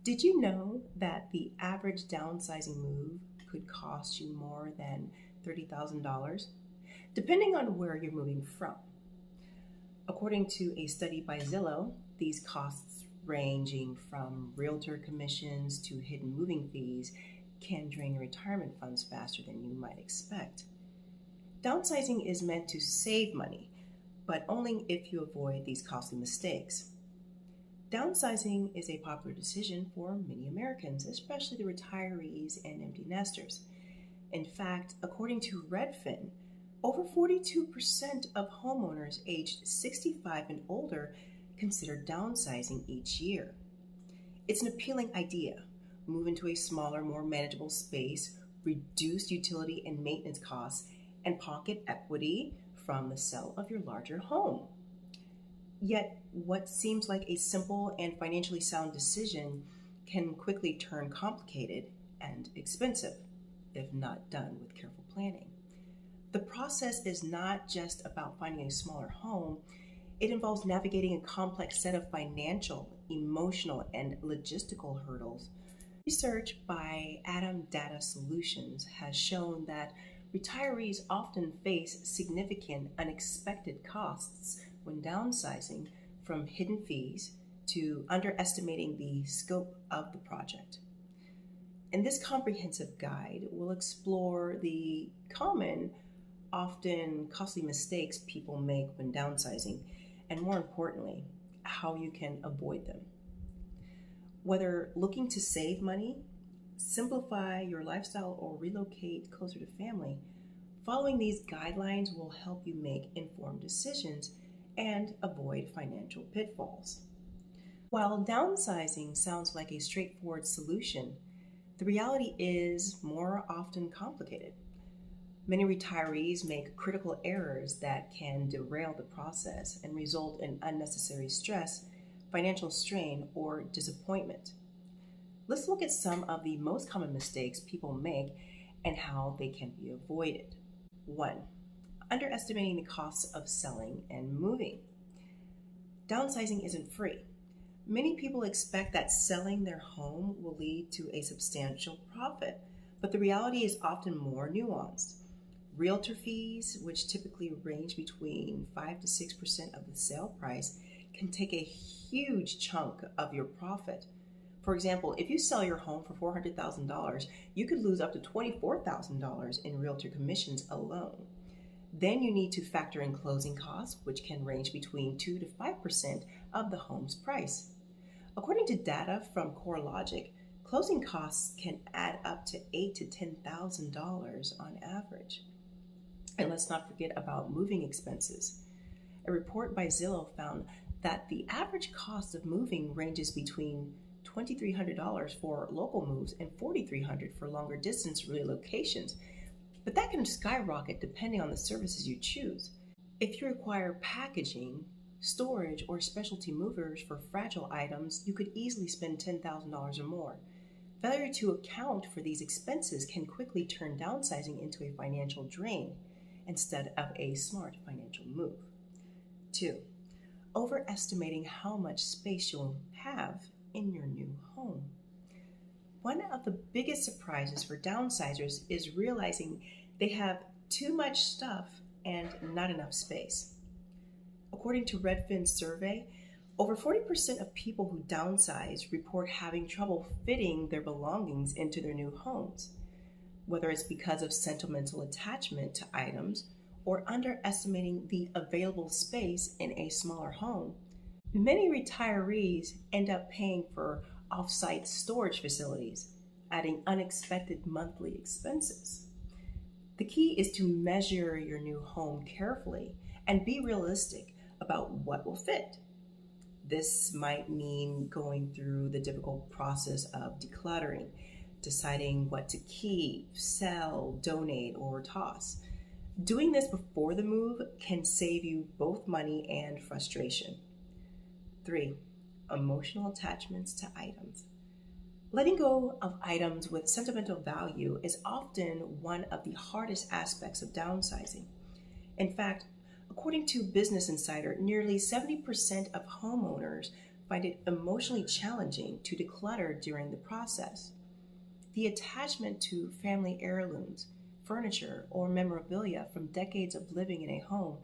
Did you know that the average downsizing move could cost you more than $30,000, depending on where you're moving from? According to a study by Zillow, these costs ranging from realtor commissions to hidden moving fees can drain your retirement funds faster than you might expect. Downsizing is meant to save money, but only if you avoid these costly mistakes. Downsizing is a popular decision for many Americans, especially the retirees and empty nesters. In fact, according to Redfin, over 42% of homeowners aged 65 and older consider downsizing each year. It's an appealing idea. Move into a smaller, more manageable space, reduce utility and maintenance costs, and pocket equity from the sale of your larger home. Yet, what seems like a simple and financially sound decision can quickly turn complicated and expensive if not done with careful planning. The process is not just about finding a smaller home. It involves navigating a complex set of financial, emotional, and logistical hurdles. Research by Adam Data Solutions has shown that retirees often face significant unexpected costs when downsizing, from hidden fees to underestimating the scope of the project. In this comprehensive guide, we'll explore the common, often costly mistakes people make when downsizing, and more importantly, how you can avoid them. Whether looking to save money, simplify your lifestyle, or relocate closer to family, following these guidelines will help you make informed decisions and avoid financial pitfalls. While downsizing sounds like a straightforward solution, the reality is more often complicated. Many retirees make critical errors that can derail the process and result in unnecessary stress, financial strain, or disappointment. Let's look at some of the most common mistakes people make and how they can be avoided. 1. Underestimating the costs of selling and moving. Downsizing isn't free. Many people expect that selling their home will lead to a substantial profit, but the reality is often more nuanced. Realtor fees, which typically range between 5 to 6% of the sale price, can take a huge chunk of your profit. For example, if you sell your home for $400,000, you could lose up to $24,000 in realtor commissions alone. Then you need to factor in closing costs, which can range between 2 to 5% of the home's price. According to data from CoreLogic, closing costs can add up to $8,000 to $10,000 on average. And let's not forget about moving expenses. A report by Zillow found that the average cost of moving ranges between $2,300 for local moves and $4,300 for longer distance relocations. But that can skyrocket depending on the services you choose. If you require packaging, storage, or specialty movers for fragile items, you could easily spend $10,000 or more. Failure to account for these expenses can quickly turn downsizing into a financial drain instead of a smart financial move. 2. Overestimating how much space you'll have in your new home. One of the biggest surprises for downsizers is realizing they have too much stuff and not enough space. According to Redfin's survey, over 40% of people who downsize report having trouble fitting their belongings into their new homes, whether it's because of sentimental attachment to items or underestimating the available space in a smaller home. Many retirees end up paying for off-site storage facilities, adding unexpected monthly expenses. The key is to measure your new home carefully and be realistic about what will fit. This might mean going through the difficult process of decluttering, deciding what to keep, sell, donate, or toss. Doing this before the move can save you both money and frustration. 3. Emotional attachments to items. Letting go of items with sentimental value is often one of the hardest aspects of downsizing. In fact, according to Business Insider, nearly 70% of homeowners find it emotionally challenging to declutter during the process. The attachment to family heirlooms, furniture, or memorabilia from decades of living in a home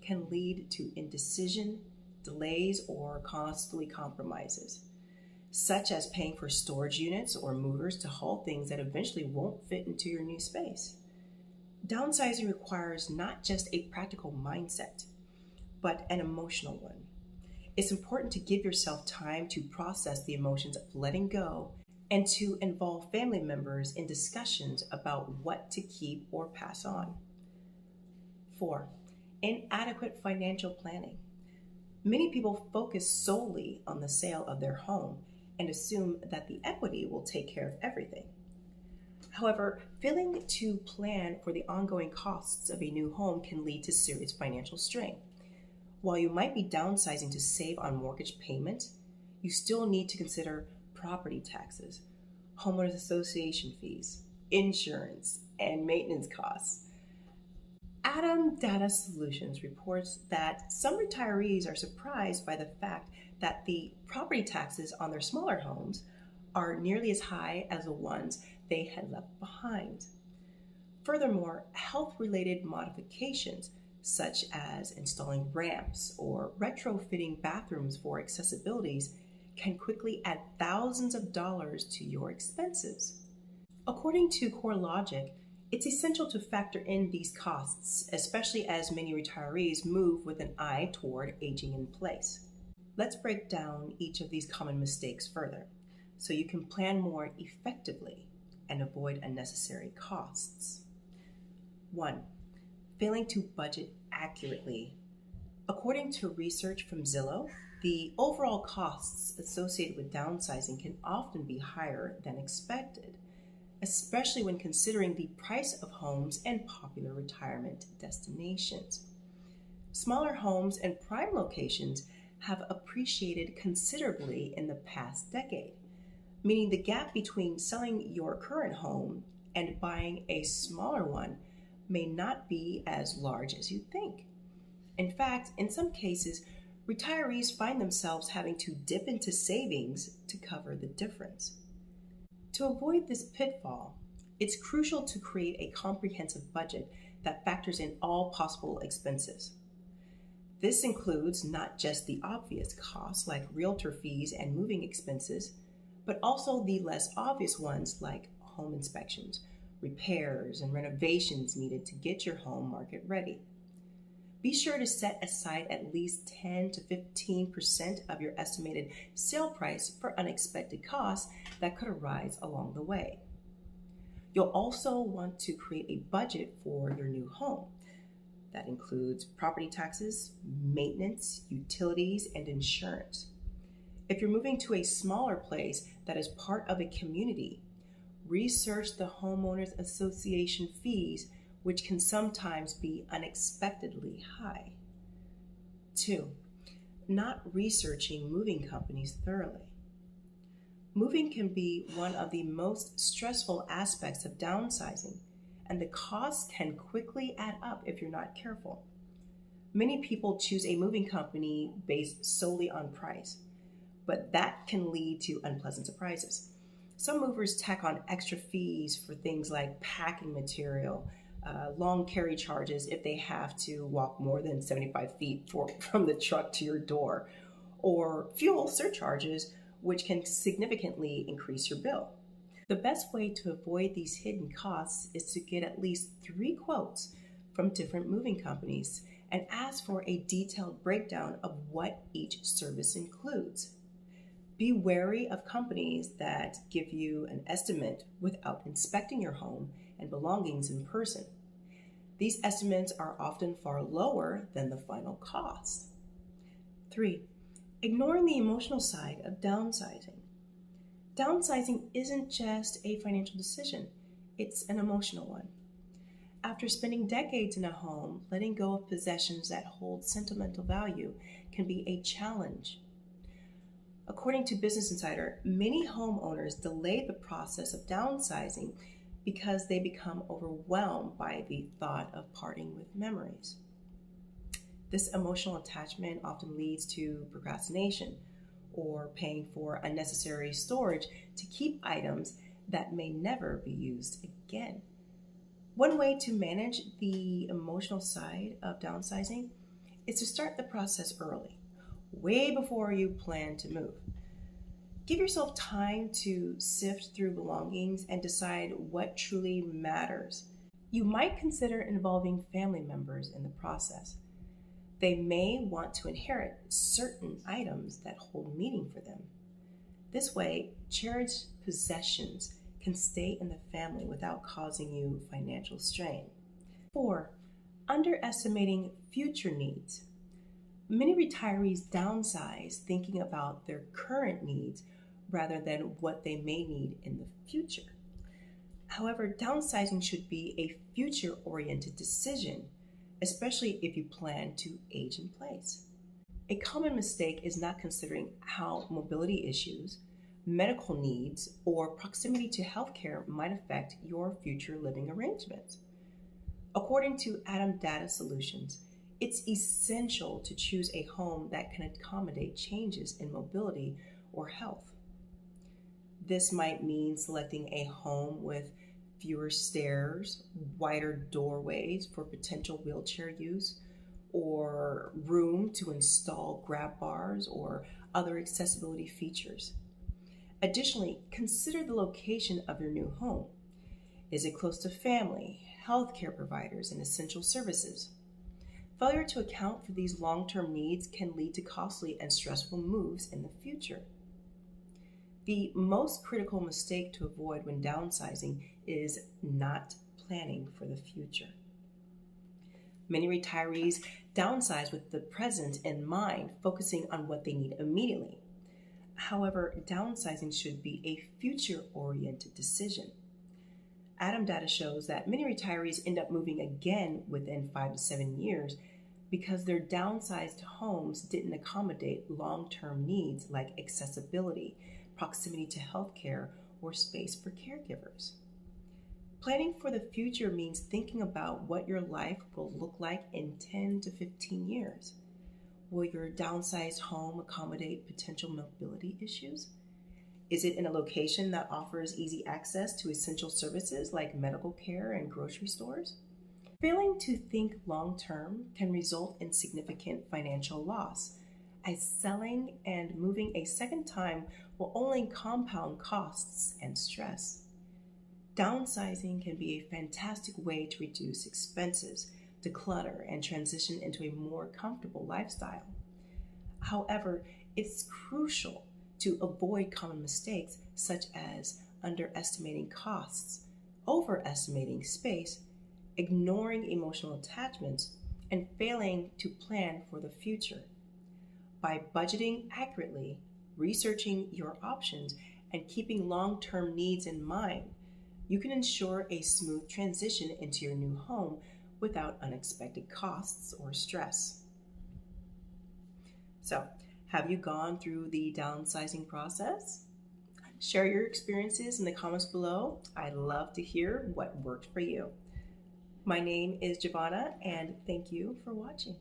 can lead to indecision, delays, or costly compromises, such as paying for storage units or movers to haul things that eventually won't fit into your new space. Downsizing requires not just a practical mindset, but an emotional one. It's important to give yourself time to process the emotions of letting go and to involve family members in discussions about what to keep or pass on. 4. Inadequate financial planning. Many people focus solely on the sale of their home and assume that the equity will take care of everything. However, failing to plan for the ongoing costs of a new home can lead to serious financial strain. While you might be downsizing to save on mortgage payments, you still need to consider property taxes, homeowners association fees, insurance, and maintenance costs. Adam Data Solutions reports that some retirees are surprised by the fact that the property taxes on their smaller homes are nearly as high as the ones they had left behind. Furthermore, health-related modifications, such as installing ramps or retrofitting bathrooms for accessibilities, can quickly add thousands of dollars to your expenses. According to CoreLogic, it's essential to factor in these costs, especially as many retirees move with an eye toward aging in place. Let's break down each of these common mistakes further, so you can plan more effectively and avoid unnecessary costs. 1. Failing to budget accurately. According to research from Zillow, the overall costs associated with downsizing can often be higher than expected, especially when considering the price of homes and popular retirement destinations. Smaller homes and prime locations have appreciated considerably in the past decade, meaning the gap between selling your current home and buying a smaller one may not be as large as you think. In fact, in some cases, retirees find themselves having to dip into savings to cover the difference. To avoid this pitfall, it's crucial to create a comprehensive budget that factors in all possible expenses. This includes not just the obvious costs like realtor fees and moving expenses, but also the less obvious ones like home inspections, repairs, and renovations needed to get your home market ready. Be sure to set aside at least 10 to 15% of your estimated sale price for unexpected costs that could arise along the way. You'll also want to create a budget for your new home. That includes property taxes, maintenance, utilities, and insurance. If you're moving to a smaller place that is part of a community, research the homeowners association fees, which can sometimes be unexpectedly high. 2. Not researching moving companies thoroughly. Moving can be one of the most stressful aspects of downsizing, and the costs can quickly add up if you're not careful. Many people choose a moving company based solely on price, but that can lead to unpleasant surprises. Some movers tack on extra fees for things like packing material, long carry charges if they have to walk more than 75 feet from the truck to your door, or fuel surcharges, which can significantly increase your bill. The best way to avoid these hidden costs is to get at least 3 quotes from different moving companies and ask for a detailed breakdown of what each service includes. Be wary of companies that give you an estimate without inspecting your home and belongings in person. These estimates are often far lower than the final cost. 3. Ignoring the emotional side of downsizing. Downsizing isn't just a financial decision, it's an emotional one. After spending decades in a home, letting go of possessions that hold sentimental value can be a challenge. According to Business Insider, many homeowners delay the process of downsizing because they become overwhelmed by the thought of parting with memories. This emotional attachment often leads to procrastination or paying for unnecessary storage to keep items that may never be used again. One way to manage the emotional side of downsizing is to start the process early, way before you plan to move. Give yourself time to sift through belongings and decide what truly matters. You might consider involving family members in the process. They may want to inherit certain items that hold meaning for them. This way, cherished possessions can stay in the family without causing you financial strain. 4. Underestimating future needs. Many retirees downsize thinking about their current needs rather than what they may need in the future. However, downsizing should be a future-oriented decision, especially if you plan to age in place. A common mistake is not considering how mobility issues, medical needs, or proximity to healthcare might affect your future living arrangements. According to Adam Data Solutions, it's essential to choose a home that can accommodate changes in mobility or health. This might mean selecting a home with fewer stairs, wider doorways for potential wheelchair use, or room to install grab bars or other accessibility features. Additionally, consider the location of your new home. Is it close to family, healthcare providers, and essential services? Failure to account for these long-term needs can lead to costly and stressful moves in the future. The most critical mistake to avoid when downsizing is not planning for the future. Many retirees downsize with the present in mind, focusing on what they need immediately. However, downsizing should be a future-oriented decision. Adam Data shows that many retirees end up moving again within 5 to 7 years because their downsized homes didn't accommodate long-term needs like accessibility, proximity to healthcare, or space for caregivers. Planning for the future means thinking about what your life will look like in 10 to 15 years. Will your downsized home accommodate potential mobility issues? Is it in a location that offers easy access to essential services like medical care and grocery stores? Failing to think long-term can result in significant financial loss, as selling and moving a second time will only compound costs and stress. Downsizing can be a fantastic way to reduce expenses, declutter, and transition into a more comfortable lifestyle. However, it's crucial to avoid common mistakes such as underestimating costs, overestimating space, ignoring emotional attachments, and failing to plan for the future. By budgeting accurately, researching your options, and keeping long-term needs in mind, you can ensure a smooth transition into your new home without unexpected costs or stress. So, have you gone through the downsizing process? Share your experiences in the comments below. I'd love to hear what worked for you. My name is Giovanna, and thank you for watching.